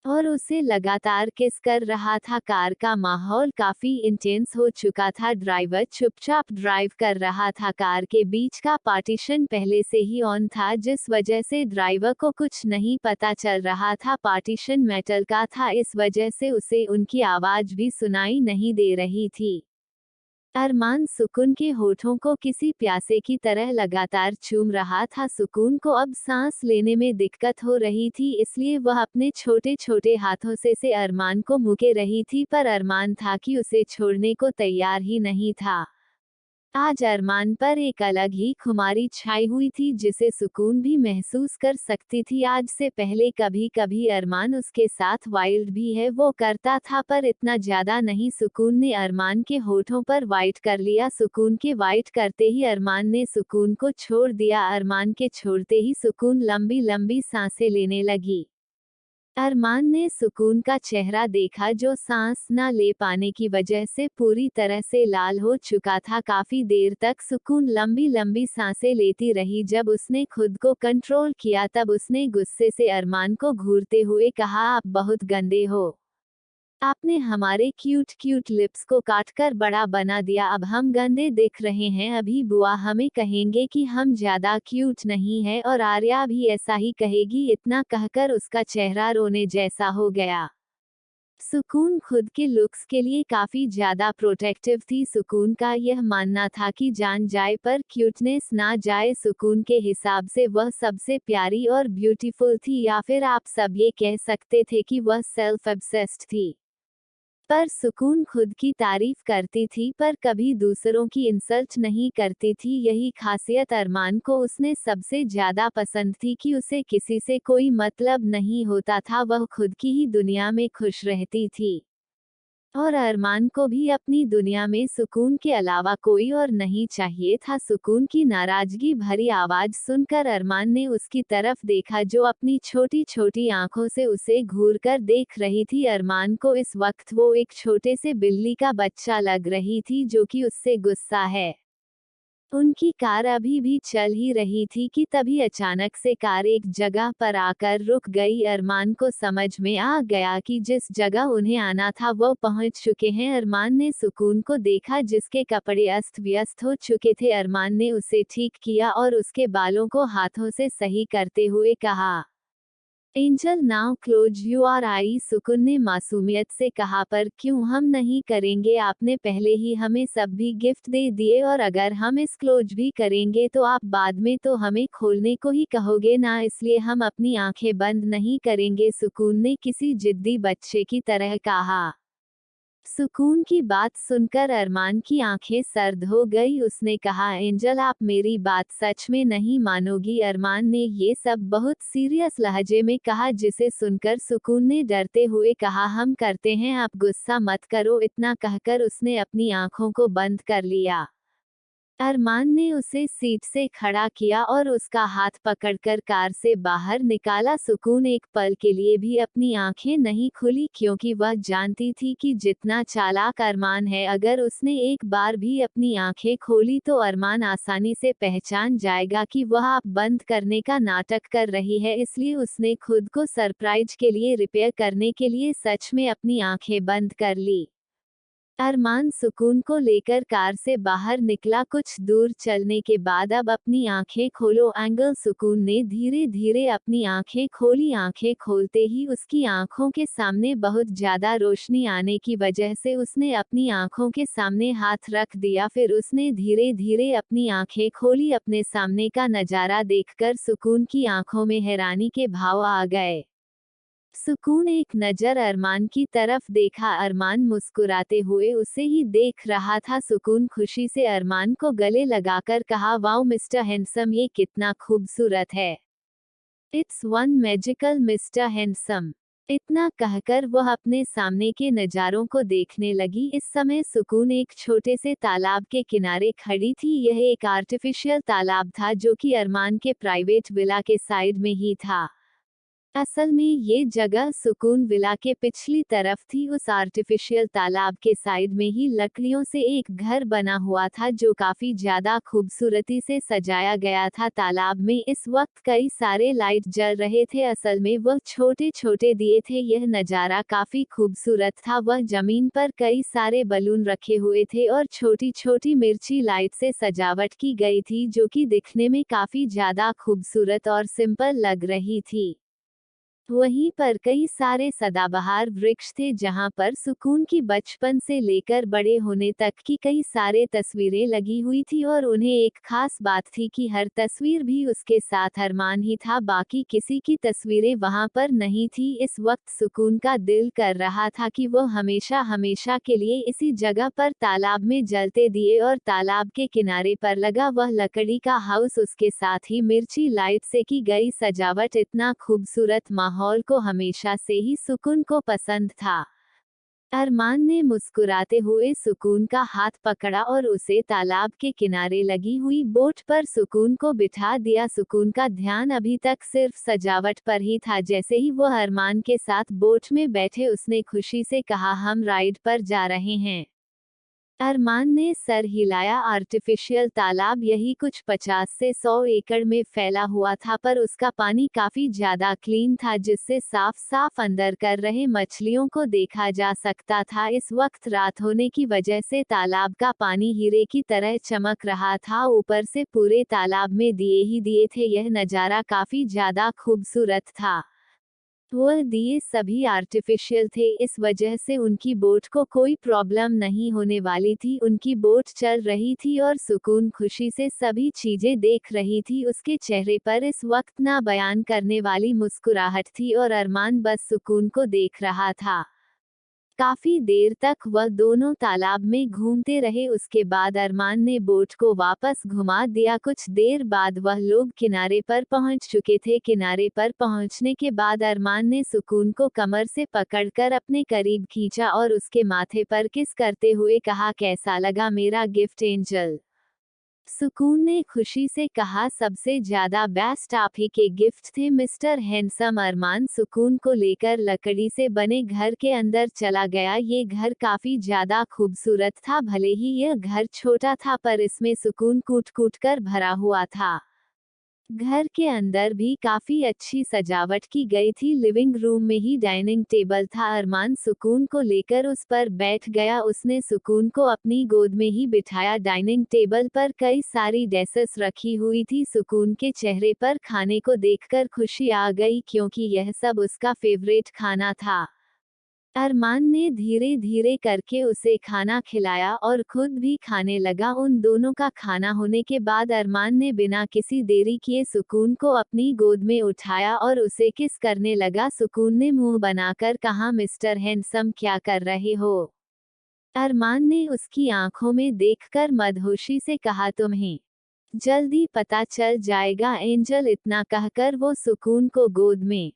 [SPEAKER 1] और उसे लगातार किस कर रहा था। कार का माहौल काफी इंटेंस हो चुका था। ड्राइवर चुपचाप ड्राइव कर रहा था। कार के बीच का पार्टीशन पहले से ही ऑन था, जिस वजह से ड्राइवर को कुछ नहीं पता चल रहा था। पार्टीशन मेटल का था, इस वजह से उसे उनकी आवाज भी सुनाई नहीं दे रही थी। अरमान सुकून के होठों को किसी प्यासे की तरह लगातार चूम रहा था। सुकून को अब सांस लेने में दिक्कत हो रही थी, इसलिए वह अपने छोटे छोटे हाथों से अरमान को मुके रही थी, पर अरमान था कि उसे छोड़ने को तैयार ही नहीं था। आज अरमान पर एक अलग ही खुमारी छाई हुई थी जिसे सुकून भी महसूस कर सकती थी। आज से पहले कभी कभी अरमान उसके साथ वाइल्ड भी है वो करता था, पर इतना ज्यादा नहीं। सुकून ने अरमान के होठों पर वाइट कर लिया। सुकून के वाइट करते ही अरमान ने सुकून को छोड़ दिया। अरमान के छोड़ते ही सुकून लंबी लंबी सांसें लेने लगी। अरमान ने सुकून का चेहरा देखा जो सांस न ले पाने की वजह से पूरी तरह से लाल हो चुका था। काफी देर तक सुकून लंबी लंबी सांसें लेती रही। जब उसने खुद को कंट्रोल किया तब उसने गुस्से से अरमान को घूरते हुए कहा, आप बहुत गंदे हो। आपने हमारे क्यूट क्यूट लिप्स को काटकर बड़ा बना दिया। अब हम गंदे दिख रहे हैं। अभी बुआ हमें कहेंगे कि हम ज्यादा क्यूट नहीं है, और आर्या भी ऐसा ही कहेगी। इतना कहकर उसका चेहरा रोने जैसा हो गया। सुकून खुद के लुक्स के लिए काफी ज्यादा प्रोटेक्टिव थी। सुकून का यह मानना था कि जान जाए पर क्यूटनेस ना जाए। सुकून के हिसाब से वह सबसे प्यारी और ब्यूटीफुल थी, या फिर आप सब ये कह सकते थे कि वह सेल्फ ऑब्सेस्ड थी। पर सुकून खुद की तारीफ करती थी पर कभी दूसरों की इंसल्ट नहीं करती थी। यही खासियत अरमान को उसने सबसे ज्यादा पसंद थी कि उसे किसी से कोई मतलब नहीं होता था, वह खुद की ही दुनिया में खुश रहती थी। और अरमान को भी अपनी दुनिया में सुकून के अलावा कोई और नहीं चाहिए था। सुकून की नाराजगी भरी आवाज सुनकर अरमान ने उसकी तरफ देखा, जो अपनी छोटी छोटी आंखों से उसे घूर कर देख रही थी। अरमान को इस वक्त वो एक छोटे से बिल्ली का बच्चा लग रही थी, जो कि उससे गुस्सा है। उनकी कार अभी भी चल ही रही थी कि तभी अचानक से कार एक जगह पर आकर रुक गई। अरमान को समझ में आ गया कि जिस जगह उन्हें आना था वो पहुंच चुके हैं। अरमान ने सुकून को देखा, जिसके कपड़े अस्त व्यस्त हो चुके थे। अरमान ने उसे ठीक किया और उसके बालों को हाथों से सही करते हुए कहा, एंजल नाउ क्लोज योर आई। सुकून ने मासूमियत से कहा, पर क्यों हम नहीं करेंगे? आपने पहले ही हमें सब भी गिफ्ट दे दिए, और अगर हम इस क्लोज भी करेंगे तो आप बाद में तो हमें खोलने को ही कहोगे ना, इसलिए हम अपनी आंखें बंद नहीं करेंगे। सुकून ने किसी जिद्दी बच्चे की तरह कहा। सुकून की बात सुनकर अरमान की आंखें सर्द हो गई। उसने कहा, एंजल आप मेरी बात सच में नहीं मानोगी। अरमान ने ये सब बहुत सीरियस लहजे में कहा, जिसे सुनकर सुकून ने डरते हुए कहा, हम करते हैं, आप गुस्सा मत करो। इतना कहकर उसने अपनी आंखों को बंद कर लिया। अरमान ने उसे सीट से खड़ा किया और उसका हाथ पकड़कर कार से बाहर निकाला। सुकून एक पल के लिए भी अपनी आंखें नहीं खुली, क्योंकि वह जानती थी कि जितना चालाक अरमान है, अगर उसने एक बार भी अपनी आंखें खोली तो अरमान आसानी से पहचान जाएगा कि वह आप बंद करने का नाटक कर रही है। इसलिए उसने खुद को सरप्राइज के लिए रिपेयर करने के लिए सच में अपनी आंखें बंद कर ली। अरमान सुकून को लेकर कार से बाहर निकला। कुछ दूर चलने के बाद, अब अपनी आंखें खोलो एंगल। सुकून ने धीरे धीरे अपनी आंखें खोली। आंखें खोलते ही उसकी आंखों के सामने बहुत ज्यादा रोशनी आने की वजह से उसने अपनी आंखों के सामने हाथ रख दिया। फिर उसने धीरे धीरे अपनी आंखें खोली। अपने सामने का नजारा देखकर सुकून की आंखों में हैरानी के भाव आ गए। सुकून एक नजर अरमान की तरफ देखा। अरमान मुस्कुराते हुए उसे ही देख रहा था। सुकून खुशी से अरमान को गले लगाकर कहा, वाओ मिस्टर हैंडसम, ये कितना खूबसूरत है। It's one magical mister handsome. इतना कहकर वह अपने सामने के नज़ारों को देखने लगी। इस समय सुकून एक छोटे से तालाब के किनारे खड़ी थी। यह एक आर्टिफिशियल तालाब था, जो कि अरमान के प्राइवेट विला के साइड में ही था। असल में ये जगह सुकून विला के पिछली तरफ थी। उस आर्टिफिशियल तालाब के साइड में ही लकड़ियों से एक घर बना हुआ था, जो काफी ज्यादा खूबसूरती से सजाया गया था। तालाब में इस वक्त कई सारे लाइट जल रहे थे। असल में वह छोटे छोटे दिए थे। यह नज़ारा काफी खूबसूरत था। वह जमीन पर कई सारे बलून रखे हुए थे और छोटी छोटी मिर्ची लाइट से सजावट की गई थी, जो कि दिखने में काफी ज्यादा खूबसूरत और सिंपल लग रही थी। वहीं पर कई सारे सदाबहार वृक्ष थे, जहां पर सुकून की बचपन से लेकर बड़े होने तक की कई सारे तस्वीरें लगी हुई थी। और उन्हें एक खास बात थी कि हर तस्वीर भी उसके साथ अरमान ही था, बाकी किसी की तस्वीरें वहां पर नहीं थी। इस वक्त सुकून का दिल कर रहा था कि वो हमेशा हमेशा के लिए इसी जगह पर तालाब में जलते दिए और तालाब के किनारे पर लगा वह लकड़ी का हाउस, उसके साथ ही मिर्ची लाइट से की गई सजावट, इतना खूबसूरत माहौल को हमेशा से ही सुकून को पसंद था। अरमान ने मुस्कुराते हुए सुकून का हाथ पकड़ा और उसे तालाब के किनारे लगी हुई बोट पर सुकून को बिठा दिया। सुकून का ध्यान अभी तक सिर्फ सजावट पर ही था। जैसे ही वह अरमान के साथ बोट में बैठे, उसने खुशी से कहा, हम राइड पर जा रहे हैं। अरमान ने सर हिलाया। आर्टिफिशियल तालाब यही कुछ 50 से 100 एकड़ में फैला हुआ था, पर उसका पानी काफी ज्यादा क्लीन था, जिससे साफ साफ अंदर कर रहे मछलियों को देखा जा सकता था। इस वक्त रात होने की वजह से तालाब का पानी हीरे की तरह चमक रहा था। ऊपर से पूरे तालाब में दिए ही दिए थे। यह नज़ारा काफी ज्यादा खूबसूरत था। वह दिए सभी आर्टिफिशियल थे, इस वजह से उनकी बोट को कोई प्रॉब्लम नहीं होने वाली थी। उनकी बोट चल रही थी और सुकून खुशी से सभी चीजें देख रही थी। उसके चेहरे पर इस वक्त ना बयान करने वाली मुस्कुराहट थी और अरमान बस सुकून को देख रहा था। काफी देर तक वह दोनों तालाब में घूमते रहे। उसके बाद अरमान ने बोट को वापस घुमा दिया। कुछ देर बाद वह लोग किनारे पर पहुंच चुके थे। किनारे पर पहुंचने के बाद अरमान ने सुकून को कमर से पकड़कर अपने करीब खींचा और उसके माथे पर किस करते हुए कहा, कैसा लगा मेरा गिफ्ट एंजल? सुकून ने खुशी से कहा, सबसे ज्यादा बेस्ट आप ही के गिफ्ट थे मिस्टर हैंडसम। अरमान सुकून को लेकर लकड़ी से बने घर के अंदर चला गया। ये घर काफी ज्यादा खूबसूरत था। भले ही यह घर छोटा था पर इसमें सुकून कूट कूट कर भरा हुआ था। घर के अंदर भी काफी अच्छी सजावट की गई थी। लिविंग रूम में ही डाइनिंग टेबल था। अरमान सुकून को लेकर उस पर बैठ गया। उसने सुकून को अपनी गोद में ही बिठाया। डाइनिंग टेबल पर कई सारी डिशेस रखी हुई थी। सुकून के चेहरे पर खाने को देखकर खुशी आ गई क्योंकि यह सब उसका फेवरेट खाना था। अरमान ने धीरे धीरे करके उसे खाना खिलाया और खुद भी खाने लगा। उन दोनों का खाना होने के बाद अरमान ने बिना किसी देरी किए सुकून को अपनी गोद में उठाया और उसे किस करने लगा। सुकून ने मुंह बनाकर कहा, मिस्टर हैंडसम क्या कर रहे हो? अरमान ने उसकी आंखों में देखकर मदहोशी से कहा, तुम्हें जल्दी पता चल जाएगा एंजल। इतना कहकर वो सुकून को गोद में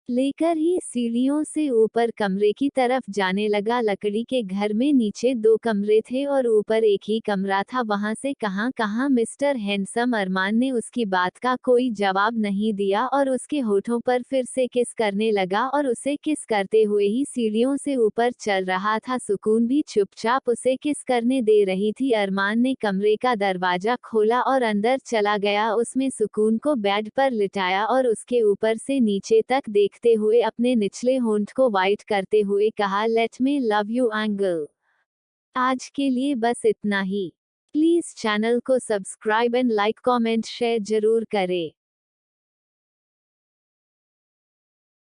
[SPEAKER 1] लेकर ही सीढ़ियों से ऊपर कमरे की तरफ जाने लगा। लकड़ी के घर में नीचे 2 कमरे थे और ऊपर एक ही कमरा था। वहां से कहां मिस्टर हैंडसम? अरमान ने उसकी बात का कोई जवाब नहीं दिया और उसके होठों पर फिर से किस करने लगा और उसे किस करते हुए ही सीढ़ियों से ऊपर चल रहा था। सुकून भी चुपचाप उसे किस करने दे रही थी। अरमान ने कमरे का दरवाजा खोला और अंदर चला गया। उसमें सुकून को बेड पर लिटाया और उसके ऊपर से नीचे तक देखते हुए अपने निचले होंठ को वाइट करते हुए कहा, let me love you angle. आज के लिए बस इतना ही। प्लीज चैनल को subscribe and like comment share जरूर करें।